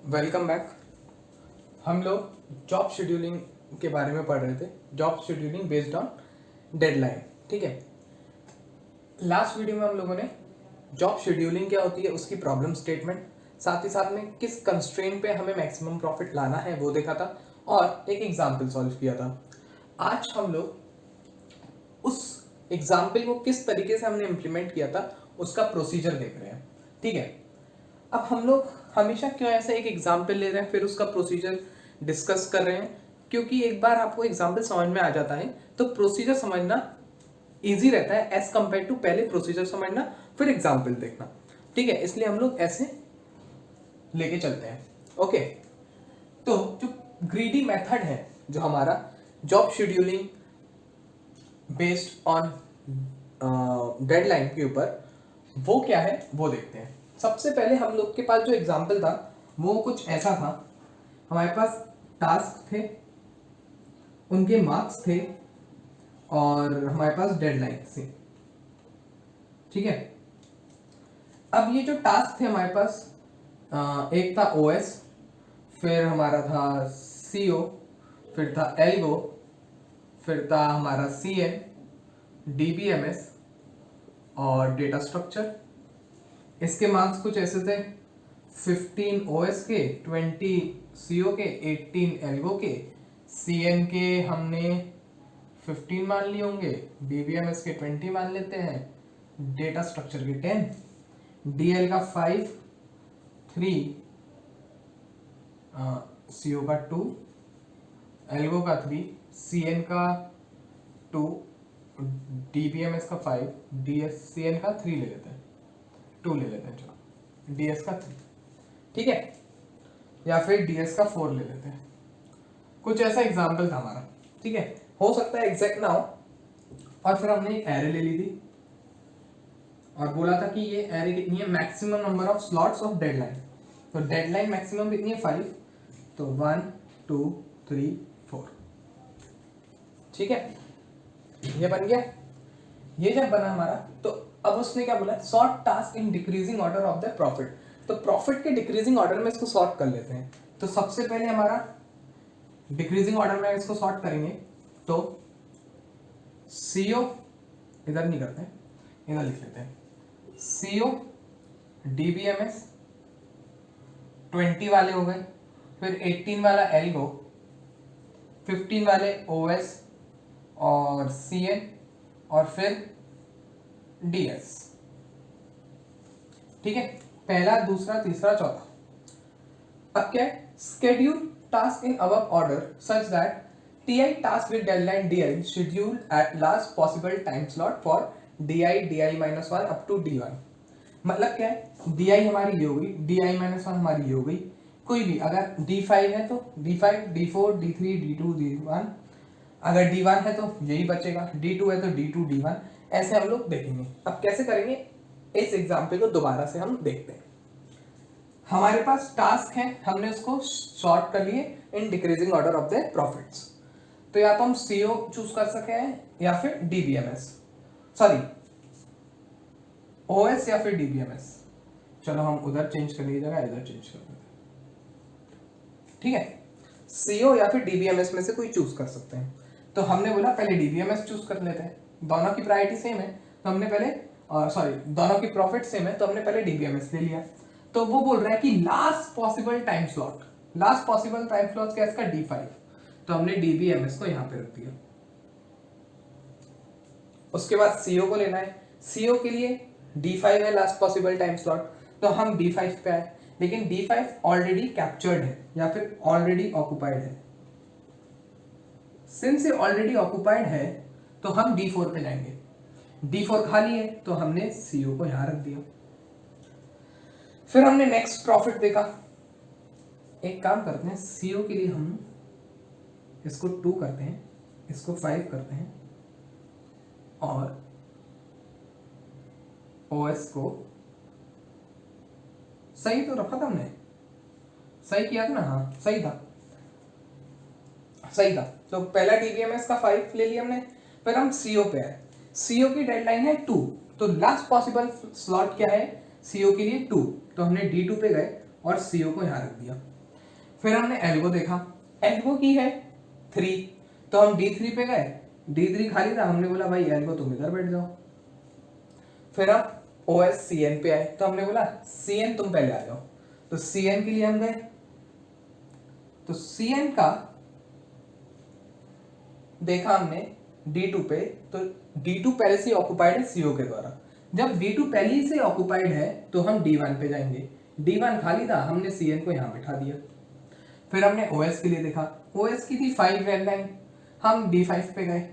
Welcome back. हम लोग job scheduling के बारे में पढ़ रहे थे। Job scheduling based on deadline. ठीक है, लास्ट वीडियो में हम लोगों ने जॉब शेड्यूलिंग क्या होती है उसकी प्रॉब्लम स्टेटमेंट, साथ ही साथ में किस कंस्ट्रेंट पे हमें मैक्सिमम प्रॉफिट लाना है वो देखा था और एक एग्जाम्पल सॉल्व किया था। आज हम लोग उस एग्जाम्पल को किस तरीके से हमने इम्प्लीमेंट किया था उसका प्रोसीजर देख रहे हैं। ठीक है, अब हम लोग हमेशा क्यों ऐसे एक एग्जाम्पल ले रहे हैं फिर उसका प्रोसीजर डिस्कस कर रहे हैं, क्योंकि एक बार आपको एग्जाम्पल समझ में आ जाता है तो प्रोसीजर समझना इजी रहता है एज कंपेयर टू पहले प्रोसीजर समझना फिर एग्जाम्पल देखना। ठीक है, इसलिए हम लोग ऐसे लेके चलते हैं। ओके, तो जो ग्रीडी मेथड है जो हमारा job scheduling based on deadline के ऊपर, वो क्या है वो देखते हैं। सबसे पहले हम लोग के पास जो एग्जाम्पल था वो कुछ ऐसा था। हमारे पास टास्क थे, उनके मार्क्स थे और हमारे पास डेडलाइन थी। ठीक है, अब ये जो टास्क थे हमारे पास, एक था ओएस, फिर हमारा था सीओ, फिर था एल्गो, फिर था हमारा सीएन, डीबीएमएस और डेटा स्ट्रक्चर। इसके मार्क्स कुछ ऐसे थे 15 ओएस के, 20 सीओ के, 18 एल्गो के, सीएन के हमने 15 मान लिए होंगे, डीबीएमएस के 20 मान लेते हैं, डेटा स्ट्रक्चर के 10, डीएल का 5, 3, सीओ का 2, एल्गो का 3, सीएन का 2, डीबीएमएस का 5, डीएस सीएन का 3 ले लेते हैं, 2 ले लेते हैं, चलो डीएस का 3। ठीक है, या फिर डीएस का 4 ले लेते हैं। कुछ ऐसा एग्जाम्पल था हमारा। ठीक है, हो सकता है एग्जैक्ट ना हो। और फिर हमने एक एरे ले ली थी और बोला था कि ये एरे कितनी है, maximum number of slots of deadline. तो डेडलाइन मैक्सिमम कितनी है 5, तो 1 2 3 4। ठीक है, ये बन गया। ये जब बना हमारा तो अब उसने क्या बोला, sort task in decreasing order of the profit. तो प्रॉफिट के डिक्रीजिंग ऑर्डर में इसको सॉर्ट कर लेते हैं। तो सबसे पहले हमारा डिक्रीजिंग ऑर्डर में इसको सॉर्ट करेंगे तो सीओ, इधर नहीं करते हैं, इधर लिख लेते हैं, सीओ डीबीएमएस 20 वाले हो गए, फिर 18 वाला एल्गो, 15 वाले ओएस और सीएन और फिर डीएस। ठीक है, पहला, दूसरा, तीसरा, चौथा। अब क्या है, schedule task in above order such that t i task with deadline d i schedule at last possible time slot for d minus one up to d one. मतलब क्या है, डी आई हमारी ये हो गई, डी आई माइनस वन हमारी ये हो गई। कोई भी अगर D5 है तो D5, D4, D3, D2, D1। अगर D1 है तो यही बचेगा, D2 है तो D2, D1। ऐसे हम लोग देखेंगे। अब कैसे करेंगे, इस एग्जाम्पल को दोबारा से हम देखते हैं। हमारे पास टास्क है, हमने उसको शॉर्ट कर लिए in decreasing order of the profits. तो या तो हम सीओ चूज कर सके हैं या फिर डीबीएमएस, सॉरी ओएस या फिर डीबीएमएस। चलो हम उधर चेंज करने की जगह इधर चेंज कर देते हैं। ठीक है, सीओ या फिर डीबीएमएस में से कोई चूज कर सकते हैं। तो हमने बोला पहले डीबीएमएस चूज कर लेते हैं, दोनों की प्रायोरिटी सेम है तो हमने पहले, सॉरी दोनों की प्रॉफिट सेम है तो हमने पहले डीबीएमएस ले लिया। तो वो बोल रहा है कि last possible time slot, last possible time slot क्या है इसका, D5। तो हमने डीबीएमएस को यहां पे रख दिया। उसके बाद सीओ को लेना है, सीओ के लिए D5 है लास्ट पॉसिबल टाइम स्लॉट, तो हम D5 पे आए, लेकिन D5 ऑलरेडी कैप्चर्ड है या फिर ऑलरेडी ऑक्युपाइड है। सिंस ये ऑलरेडी ऑक्युपाइड है तो हम D4 पे जाएंगे। D4 खाली है तो हमने सीओ को यहां रख दिया। फिर हमने नेक्स्ट प्रॉफिट देखा। एक काम करते हैं, सीओ के लिए हम इसको 2 करते हैं, इसको 5 करते हैं और ओएस को, सही तो रखा था हमने, सही किया था ना, हाँ सही था, सही था। तो पहला डीबीएमएस का 5 ले लिया हमने। फिर हम सीओ पे आए, सीओ की डेडलाइन है 2, तो लास्ट पॉसिबल स्लॉट क्या है सीओ के लिए 2, तो हमने D2 पे गए और CO को यहाँ रख दिया। फिर हमने एल्गो देखा, एल्गो की है 3, तो हम D3 पे गए, D3 खाली था, हमने बोला भाई एल्गो तुम इधर बैठ जाओ। फिर हम OS CN पे आए, तो हमने बोला CN तुम पहले आ जाओ, तो CN के लिए हम गए, तो CN का देखा हमने D2 पे, तो D2 पहले से ऑक्युपाइड है CO के द्वारा। जब D2 पहले ही से ऑक्युपाइड है तो हम D1 पे जाएंगे, D1 खाली था, हमने CN को यहाँ बिठा दिया। फिर हमने OS के लिए देखा, OS की थी 5 रेड लाइन, हम D5 पे गए,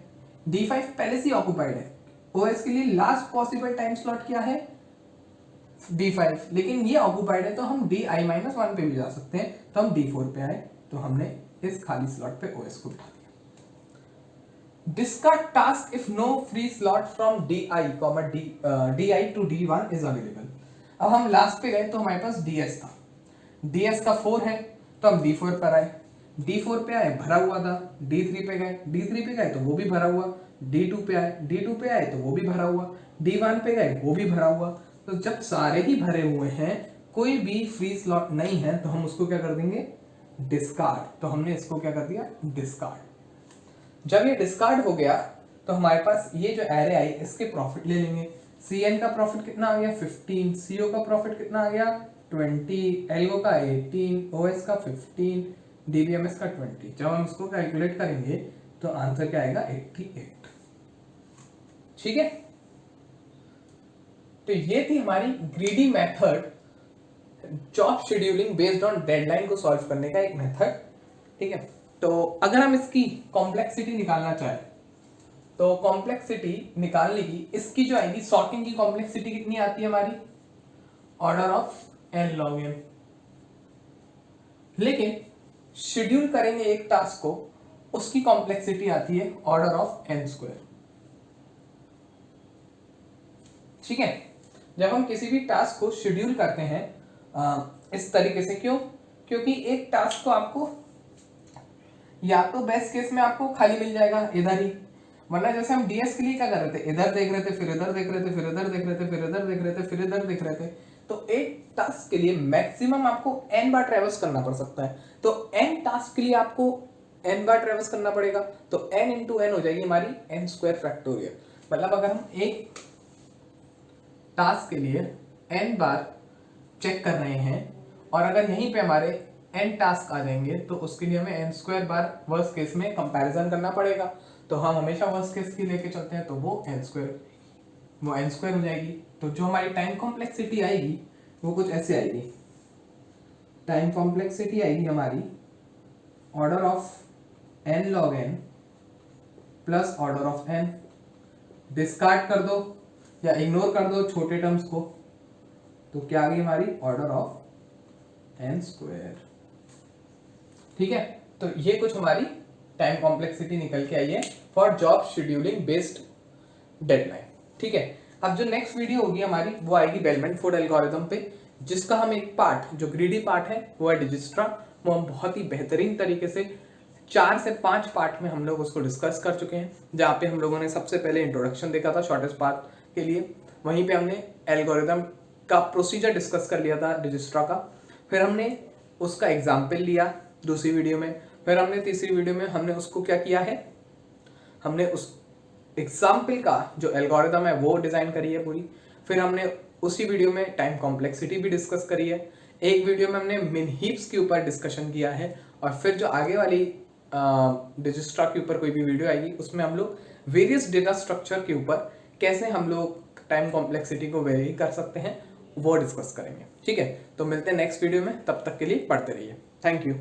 D5 पहले से ऑक्युपाइड है, OS के लिए लास्ट पॉसिबल टाइम स्लॉट क्या है D5, लेकिन ये ऑक्युपाइड है तो हम Di-1 पे भी जा सकते हैं, तो हम D4 पे आए, तो हमने इस खाली स्लॉट पे OS को बिठा दिया। Discard task if no free slot from DI, DI to D1 is available। अब हम लास्ट पे गए तो हमारे पास DS था, DS का 4 है, तो हम D4 पर आए, D4 पे आए भरा हुआ था, D3 पे गए, D3 पे गए तो वो भी भरा हुआ, D2 पे आए, D2 पे आए तो वो भी भरा हुआ, D1 पे गए वो भी भरा हुआ। तो जब सारे ही भरे हुए हैं, कोई भी फ्री स्लॉट नहीं है, तो हम उसको क्या कर देंगे डिस्कार्ड। तो हमने इसको क्या कर दिया डिस्कार्ड। जब ये डिस्कार्ड हो गया तो हमारे पास ये जो एरे आई इसके प्रॉफिट ले लेंगे। CN का प्रॉफिट कितना आ गया 15, CO का प्रॉफिट कितना आ गया 20, एल्गो का 18, OS का 15, DBMS का 20। जब हम इसको कैलकुलेट करेंगे तो आंसर क्या आएगा 88। ठीक है, तो ये थी हमारी greedy method, job scheduling based on deadline को सॉल्व करने का एक मेथड। ठीक है, तो अगर हम इसकी कॉम्प्लेक्सिटी निकालना चाहें तो कॉम्प्लेक्सिटी निकालने की इसकी जो आएगी सॉर्टिंग की कॉम्प्लेक्सिटी कितनी आती है हमारी order of n log n। लेकिन शेड्यूल करेंगे एक टास्क को, उसकी कॉम्प्लेक्सिटी आती है ऑर्डर ऑफ n²। ठीक है, जब हम किसी भी टास्क को शेड्यूल करते हैं इस तरीके से, क्योंकि एक टास्क को आपको या तो बेस्ट केस में आपको खाली मिल जाएगा इधर ही, वरना जैसे हम DS के लिए क्या कर रहे थे, इधर देख रहे थे, फिर इधर देख रहे थे, फिर इधर देख रहे थे, फिर इधर देख रहे थे, फिर इधर देख रहे थे, तो एक टास्क के लिए मैक्सिमम आपको n बार ट्रेवर्स करना पड़ सकता है। तो n टास्क के लिए आपको n बार ट्रेवर्स करना पड़ेगा, तो n इंटू n हो जाएगी हमारी n² फैक्टोरियल। मतलब अगर हम एक टास्क के लिए n बार चेक कर रहे हैं और अगर यहीं पे हमारे n टास्क आ जाएंगे तो उसके लिए हमें n² बार वर्स्ट केस में कंपैरिजन करना पड़ेगा। तो हम हमेशा वर्स्ट केस की लेके चलते हैं, तो वो n² हो जाएगी। तो जो हमारी टाइम कॉम्प्लेक्सिटी आएगी वो कुछ ऐसे आएगी, टाइम कॉम्प्लेक्सिटी आएगी हमारी order of n log n plus order of n। Discard कर दो या इग्नोर कर दो छोटे टर्म्स को, तो क्या आ गई हमारी ऑर्डर ऑफ n²। ठीक है, तो ये कुछ हमारी टाइम कॉम्प्लेक्सिटी निकल के आई है for job scheduling based deadline. ठीक है, अब जो नेक्स्ट वीडियो होगी हमारी वो आएगी बेलमैन-फोर्ड एल्गोरिथम पे, जिसका हम एक पार्ट जो ग्रीडी पार्ट है वो है डिजिस्ट्रा, वो हम बहुत ही बेहतरीन तरीके से 4 से 5 पार्ट में हम लोग उसको डिस्कस कर चुके हैं। जहाँ पे हम लोगों ने सबसे पहले इंट्रोडक्शन देखा था शॉर्टेस्ट पार्ट के लिए, वहीं पे हमने एल्गोरिथम का प्रोसीजर डिस्कस कर लिया था डिजिस्ट्रा का, फिर हमने उसका एग्जाम्पल लिया दूसरी वीडियो में, फिर हमने तीसरी वीडियो में हमने उसको क्या किया है, हमने उस एग्जाम्पल का जो एल्गोरिथम है वो डिजाइन करी है पूरी। फिर हमने उसी वीडियो में टाइम कॉम्प्लेक्सिटी भी डिस्कस करी है, एक वीडियो में हमने मिन हीप्स के ऊपर डिस्कशन किया है, और फिर जो आगे वाली डिजिस्ट्रा के ऊपर कोई भी वीडियो आएगी उसमें हम लोग वेरियस डेटा स्ट्रक्चर के ऊपर कैसे हम लोग टाइम कॉम्प्लेक्सिटी को वेरी कर सकते हैं वो डिस्कस करेंगे। ठीक है, तो मिलते हैं नेक्स्ट वीडियो में, तब तक के लिए पढ़ते रहिए। Thank you.